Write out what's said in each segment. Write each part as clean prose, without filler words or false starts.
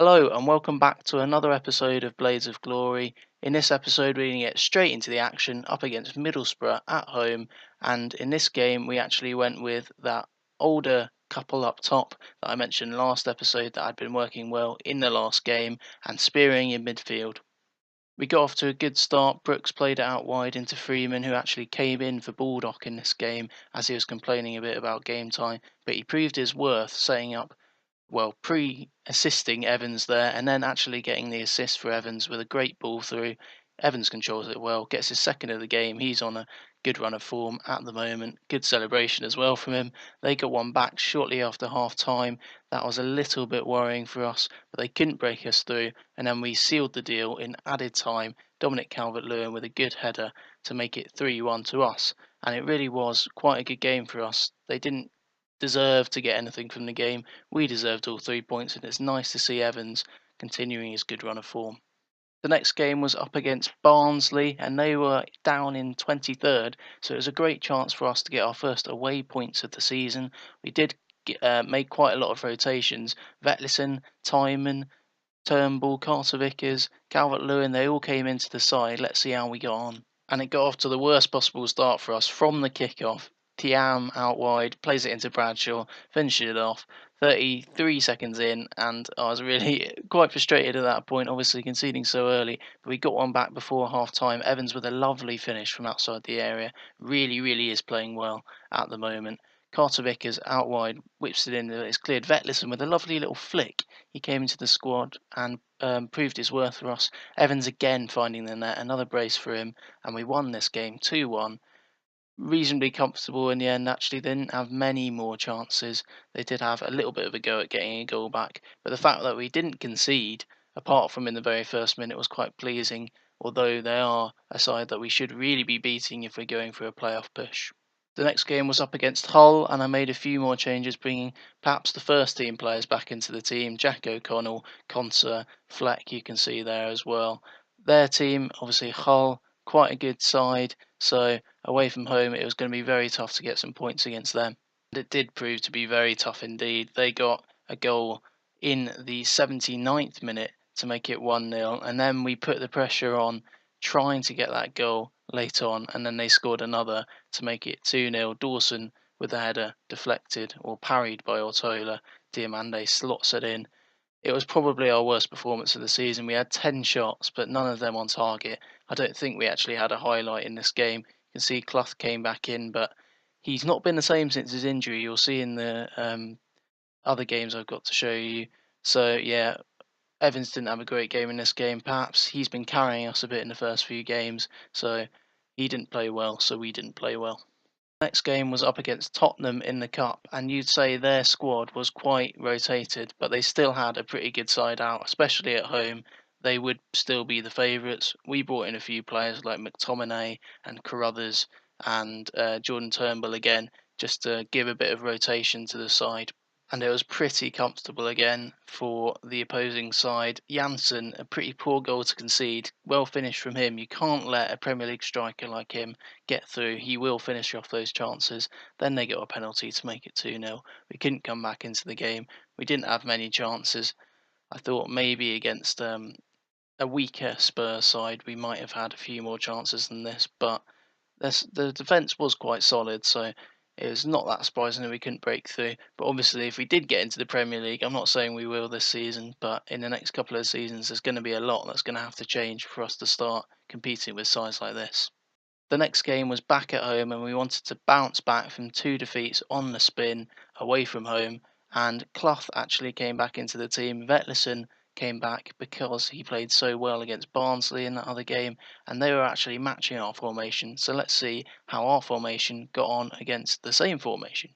Hello and welcome back to another episode of Blades of Glory. In this episode we're going to get straight into the action up against Middlesbrough at home, and in this game we actually went with that older couple up top that I mentioned last episode that had been working well in the last game and spearing in midfield. We got off to a good start. Brooks played it out wide into Freeman, who actually came in for Baldock in this game as he was complaining a bit about game time, but he proved his worth setting up pre-assisting Evans there and then actually getting the assist for Evans with a great ball through. Evans controls it well, gets his second of the game. He's on a good run of form at the moment. Good celebration as well from him. They got one back shortly after half time. That was a little bit worrying for us, but they couldn't break us through. And then we sealed the deal in added time. Dominic Calvert-Lewin with a good header to make it 3-1 to us. And it really was quite a good game for us. They didn't deserve to get anything from the game. We deserved all 3 points, and it's nice to see Evans continuing his good run of form. The next game was up against Barnsley, and they were down in 23rd, so it was a great chance for us to get our first away points of the season. We did make quite a lot of rotations. Vetlison, Timon, Turnbull, Carter Vickers, Calvert-Lewin, they all came into the side. Let's see how we got on. And it got off to the worst possible start for us from the kick-off. Thiam out wide, plays it into Bradshaw, finishes it off 33 seconds in, and I was really quite frustrated at that point, obviously conceding so early, but we got one back before half-time. Evans with a lovely finish from outside the area, really is playing well at the moment. Carter Vickers out wide, whips it in, it's cleared. Vetlison with a lovely little flick. He came into the squad and proved his worth for us. Evans again finding the net, another brace for him, and we won this game 2-1. Reasonably comfortable in the end. Actually, they didn't have many more chances. They did have a little bit of a go at getting a goal back, but the fact that we didn't concede, apart from in the very first minute, was quite pleasing, although they are a side that we should really be beating if we're going for a playoff push. The next game was up against Hull, and I made a few more changes, bringing perhaps the first team players back into the team. Jack O'Connell, Conser, Fleck, you can see there as well. Their team, obviously Hull, quite a good side, so away from home it was going to be very tough to get some points against them. And it did prove to be very tough indeed. They got a goal in the 79th minute to make it 1-0, and then we put the pressure on trying to get that goal late on, and then they scored another to make it 2-0. Dawson with the header deflected or parried by Ortola. Diamande slots it in. It was probably our worst performance of the season. We had 10 shots, but none of them on target. I don't think we actually had a highlight in this game. You can see Clough came back in, but he's not been the same since his injury. You'll see in the other games I've got to show you. So yeah, Evans didn't have a great game in this game. Perhaps he's been carrying us a bit in the first few games, so he didn't play well, so we didn't play well. Next game was up against Tottenham in the Cup, and you'd say their squad was quite rotated, but they still had a pretty good side out, especially at home. They would still be the favourites. We brought in a few players like McTominay and Carruthers and Jordan Turnbull again, just to give a bit of rotation to the side. And it was pretty comfortable again for the opposing side. Janssen, a pretty poor goal to concede. Well finished from him. You can't let a Premier League striker like him get through. He will finish off those chances. Then they got a penalty to make it 2-0. We couldn't come back into the game. We didn't have many chances. I thought maybe against a weaker Spurs side we might have had a few more chances than this, but the defence was quite solid, so it was not that surprising that we couldn't break through. But obviously, if we did get into the Premier League, I'm not saying we will this season, but in the next couple of seasons, there's going to be a lot that's going to have to change for us to start competing with sides like this. The next game was back at home, and we wanted to bounce back from 2 defeats on the spin away from home. And Clough actually came back into the team. Vetlison came back because he played so well against Barnsley in that other game, and they were actually matching our formation. So let's see how our formation got on against the same formation.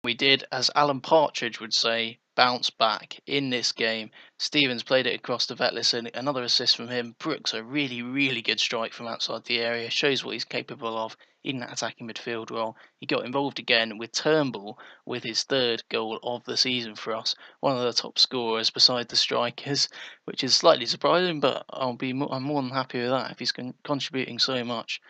We did, as Alan Partridge would say, bounce back in this game. Stevens played it across to Vetlison, another assist from him. Brooks, a really good strike from outside the area, shows what he's capable of in that attacking midfield role. He got involved again with Turnbull with his 3rd goal of the season for us. One of the top scorers beside the strikers, which is slightly surprising, but I'm more than happy with that if he's contributing so much.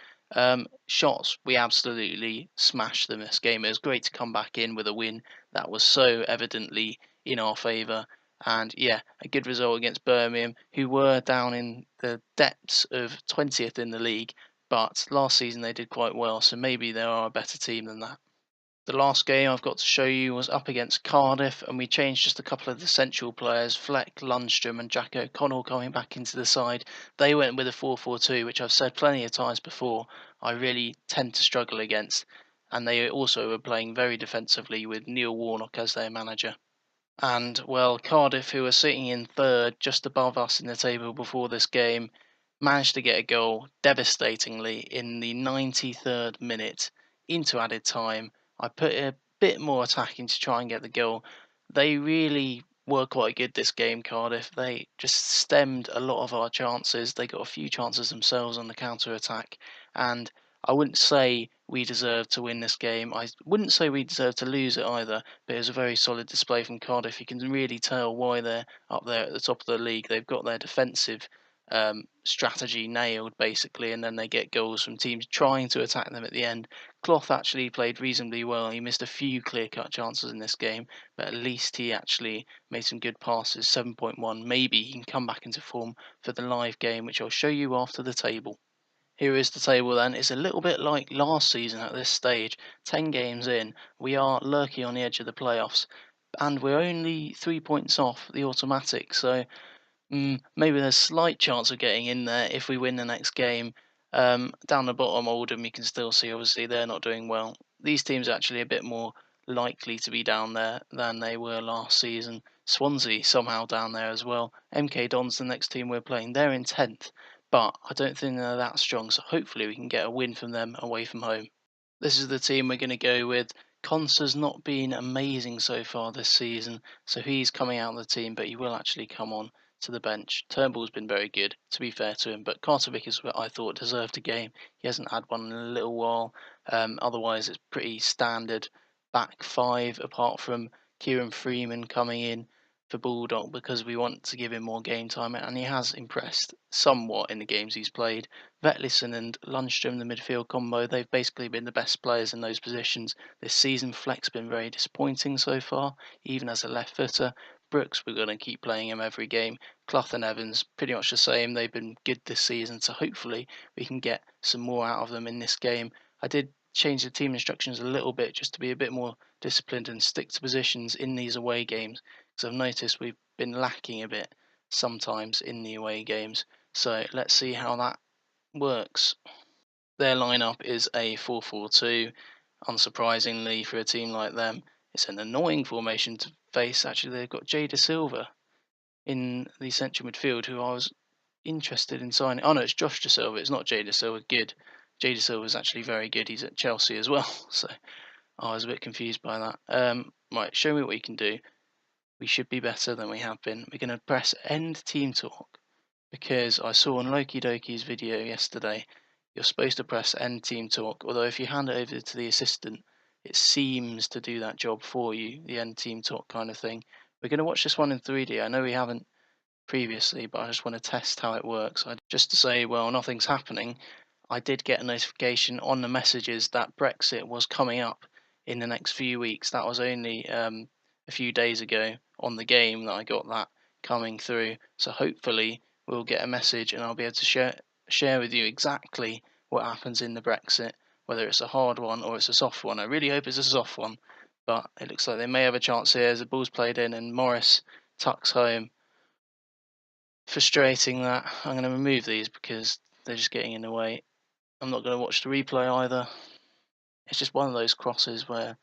Shots, we absolutely smashed them this game. It was great to come back in with a win that was so evidently in our favour, And yeah, a good result against Birmingham, who were down in the depths of 20th in the league, but last season they did quite well, so maybe they are a better team than that. The last game I've got to show you was up against Cardiff, and we changed just a couple of the central players, Fleck, Lundstrom and Jack O'Connell coming back into the side. They went with a 4-4-2, which I've said plenty of times before, I really tend to struggle against. And they also were playing very defensively with Neil Warnock as their manager. And, well, Cardiff, who were sitting in third, just above us in the table before this game, managed to get a goal devastatingly in the 93rd minute into added time. I put a bit more attacking to try and get the goal. They really were quite good this game, Cardiff. They just stemmed a lot of our chances. They got a few chances themselves on the counter attack, and I wouldn't say we deserved to win this game. I wouldn't say we deserved to lose it either, but it was a very solid display from Cardiff. You can really tell why they're up there at the top of the league. They've got their defensive strategy nailed, basically, and then they get goals from teams trying to attack them at the end. Cloth actually played reasonably well. He missed a few clear-cut chances in this game, but at least he actually made some good passes. 7.1. Maybe he can come back into form for the live game, which I'll show you after the table. Here is the table then. It's a little bit like last season at this stage. 10 games in, we are lurking on the edge of the playoffs, and we're only 3 points off the automatic, so maybe there's slight chance of getting in there if we win the next game. Down the bottom, Oldham, you can still see, obviously, they're not doing well. These teams are actually a bit more likely to be down there than they were last season. Swansea somehow down there as well. MK Dons, the next team we're playing, they're in 10th, but I don't think they're that strong, so hopefully we can get a win from them away from home. This is the team we're going to go with. Conser's not been amazing so far this season, so he's coming out of the team, but he will actually come on to the bench. Turnbull's been very good, to be fair to him, but Carter-Vick is what I thought deserved a game. He hasn't had one in a little while. Otherwise, it's pretty standard back five, apart from Kieran Freeman coming in for Bulldog because we want to give him more game time, and he has impressed somewhat in the games he's played. Vetlison and Lundstrom, the midfield combo, they've basically been the best players in those positions this season. Fleck's been very disappointing so far, even as a left footer. Brooks, we're going to keep playing him every game. Clough and Evans, pretty much the same. They've been good this season, so hopefully we can get some more out of them in this game. I did change the team instructions a little bit just to be a bit more disciplined and stick to positions in these away games, because I've noticed we've been lacking a bit sometimes in the away games. So let's see how that works. Their lineup is a 4-4-2. Unsurprisingly for a team like them, it's an annoying formation to face. Actually, they've got Jay Da Silva in the central midfield, who I was interested in signing. Oh no, it's Josh Da Silva. It's not Jay Da Silva. Good. Jay Da Silva is actually very good. He's at Chelsea as well, so I was a bit confused by that. Right, show me what you can do. We should be better than we have been. We're going to press end team talk, because I saw on Loki Doki's video yesterday, you're supposed to press end team talk, although if you hand it over to the assistant, it seems to do that job for you, the end team talk kind of thing. We're going to watch this one in 3D. I know we haven't previously, but I just want to test how it works. Just to say, well, nothing's happening. I did get a notification on the messages that Brexit was coming up in the next few weeks. That was only a few days ago on the game that I got that coming through. So hopefully we'll get a message and I'll be able to share with you exactly what happens in the Brexit, whether it's a hard one or it's a soft one. I really hope it's a soft one, but it looks like they may have a chance here as the ball's played in and Morris tucks home. Frustrating that. I'm going to remove these because they're just getting in the way. I'm not going to watch the replay either. It's just one of those crosses where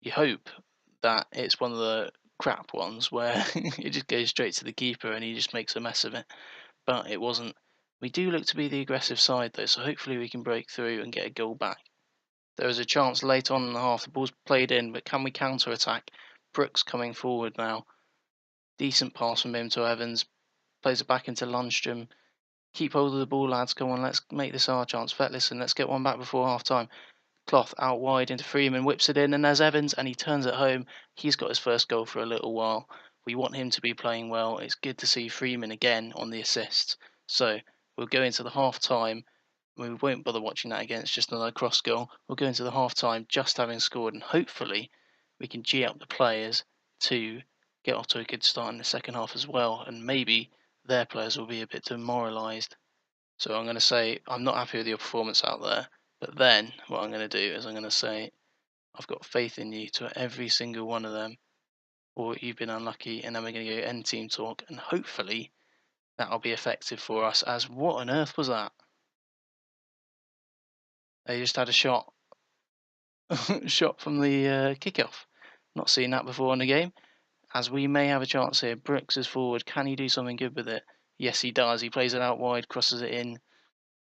you hope that it's one of the crap ones where it just goes straight to the keeper and he just makes a mess of it. But it wasn't. We do look to be the aggressive side though, so hopefully we can break through and get a goal back. There was a chance late on in the half, the ball's played in, but can we counter attack? Brooks coming forward now. Decent pass from him to Evans. Plays it back into Lundstrom. Keep hold of the ball, lads. Come on, let's make this our chance. Vetlison, let's get one back before half time. Cloth out wide into Freeman, whips it in, and there's Evans, and he turns it home. He's got his first goal for a little while. We want him to be playing well. It's good to see Freeman again on the assists. So we'll go into the half time. We won't bother watching that again. It's just another cross goal. We'll go into the half time just having scored, and hopefully we can G up the players to get off to a good start in the second half as well, and maybe their players will be a bit demoralised. So I'm going to say I'm not happy with your performance out there, but then what I'm going to do is I'm going to say I've got faith in you to every single one of them, or you've been unlucky, and then we're going to go end team talk, and hopefully that'll be effective for us. As what on earth was that? They just had a shot, shot from the kickoff. Not seen that before in the game. As we may have a chance here. Brooks is forward. Can he do something good with it? Yes, he does. He plays it out wide, crosses it in.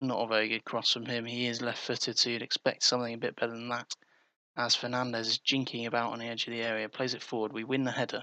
Not a very good cross from him. He is left-footed, so you'd expect something a bit better than that. As Fernandez is jinking about on the edge of the area, plays it forward. We win the header.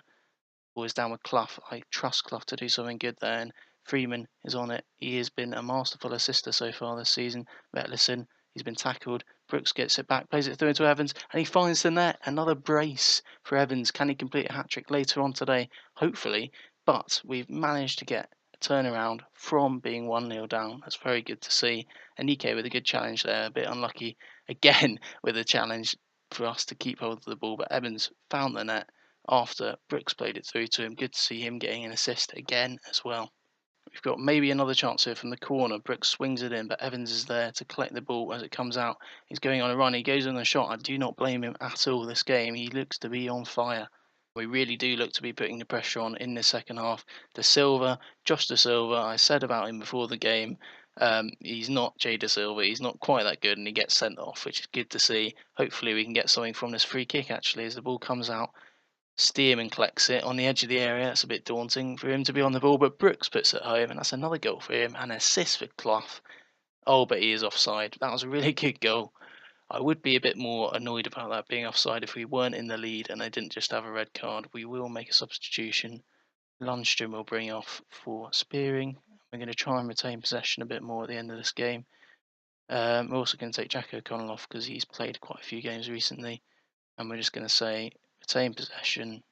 Ball is down with Clough. I trust Clough to do something good there, and Freeman is on it. He has been a masterful assister so far this season. Vetlison, he's been tackled. Brooks gets it back, plays it through into Evans, and he finds the net. Another brace for Evans. Can he complete a hat-trick later on today? Hopefully, but we've managed to get a turnaround from being 1-0 down. That's very good to see. Anike with a good challenge there, a bit unlucky again with a challenge for us to keep hold of the ball, but Evans found the net after Brooks played it through to him. Good to see him getting an assist again as well. We've got maybe another chance here from the corner. Brooks swings it in, but Evans is there to collect the ball as it comes out. He's going on a run. He goes on the shot. I do not blame him at all this game. He looks to be on fire. We really do look to be putting the pressure on in the second half. Josh De Silva, I said about him before the game, he's not Jay De Silva. He's not quite that good, and he gets sent off, which is good to see. Hopefully we can get something from this free kick, actually, as the ball comes out. Stearman collects it on the edge of the area. That's a bit daunting for him to be on the ball, but Brooks puts it home, and that's another goal for him. An assist for Clough. Oh, but he is offside. That was a really good goal. I would be a bit more annoyed about that being offside if we weren't in the lead and they didn't just have a red card. We will make a substitution. Lundstrom will bring off for Spearing. We're going to try and retain possession a bit more at the end of this game. We're also going to take Jack O'Connell off because he's played quite a few games recently. And we're just going to say retain possession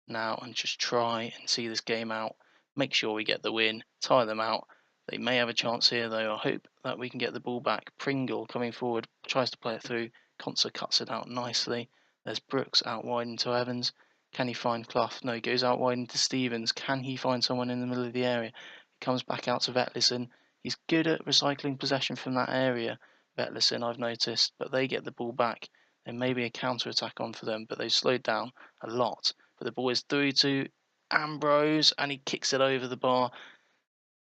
now and just try and see this game out. Make sure we get the win, tire them out. They may have a chance here though. I hope that we can get the ball back. Pringle coming forward, tries to play it through. Conser cuts it out nicely. There's Brooks out wide into Evans. Can he find Clough? No, he goes out wide into Stevens. Can he find someone in the middle of the area? He comes back out to Vetlison. He's good at recycling possession from that area, Vetlison, I've noticed, but they get the ball back. There may be a counter-attack on for them, but they've slowed down a lot. But the ball is through to Ambrose, and he kicks it over the bar.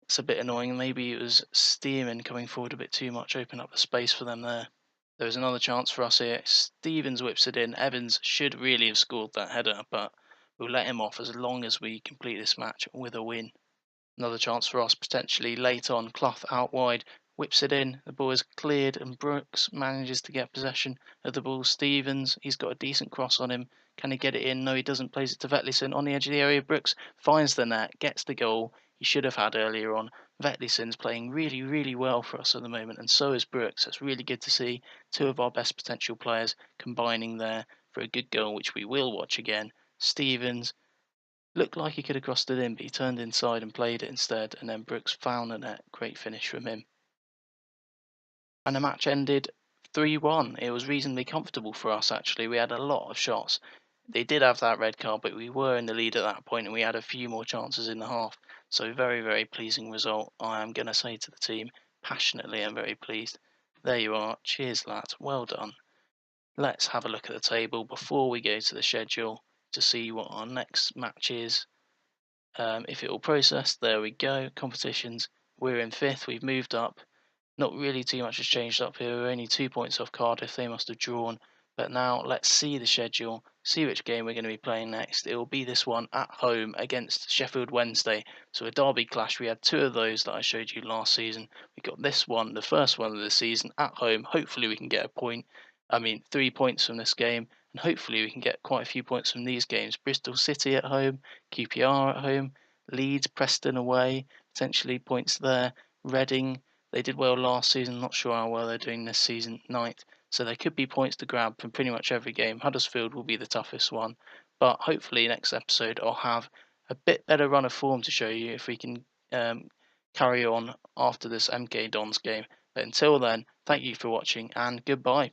It's a bit annoying. Maybe it was Stearman coming forward a bit too much, open up the space for them there. There was another chance for us here. Stevens whips it in. Evans should really have scored that header, but we'll let him off as long as we complete this match with a win. Another chance for us potentially late on. Clough out wide, whips it in. The ball is cleared and Brooks manages to get possession of the ball. Stevens, he's got a decent cross on him. Can he get it in? No, he doesn't. Plays it to Vetlison on the edge of the area. Brooks finds the net, gets the goal he should have had earlier on. Vetlison's playing really, really well for us at the moment, and so is Brooks. It's really good to see two of our best potential players combining there for a good goal, which we will watch again. Stevens looked like he could have crossed it in, but he turned inside and played it instead, and then Brooks found the net. Great finish from him. And the match ended 3-1. It was reasonably comfortable for us, actually. We had a lot of shots. They did have that red card, but we were in the lead at that point, and we had a few more chances in the half. So very, very pleasing result. I am going to say to the team, passionately, I'm very pleased. There you are. Cheers, lads. Well done. Let's have a look at the table before we go to the schedule to see what our next match is. If it will process, there we go. Competitions, we're in 5th. We've moved up. Not really too much has changed up here. We're only 2 points off Cardiff. They must have drawn. But now let's see the schedule, see which game we're going to be playing next. It will be this one at home against Sheffield Wednesday. So a derby clash. We had 2 of those that I showed you last season. We got this one, the first one of the season, at home. Hopefully we can get 3 points from this game. And hopefully we can get quite a few points from these games. Bristol City at home, QPR at home, Leeds, Preston away, potentially points there. Reading, they did well last season, not sure how well they're doing this season, 9th. So there could be points to grab from pretty much every game. Huddersfield will be the toughest one. But hopefully next episode I'll have a bit better run of form to show you if we can carry on after this MK Dons game. But until then, thank you for watching and goodbye.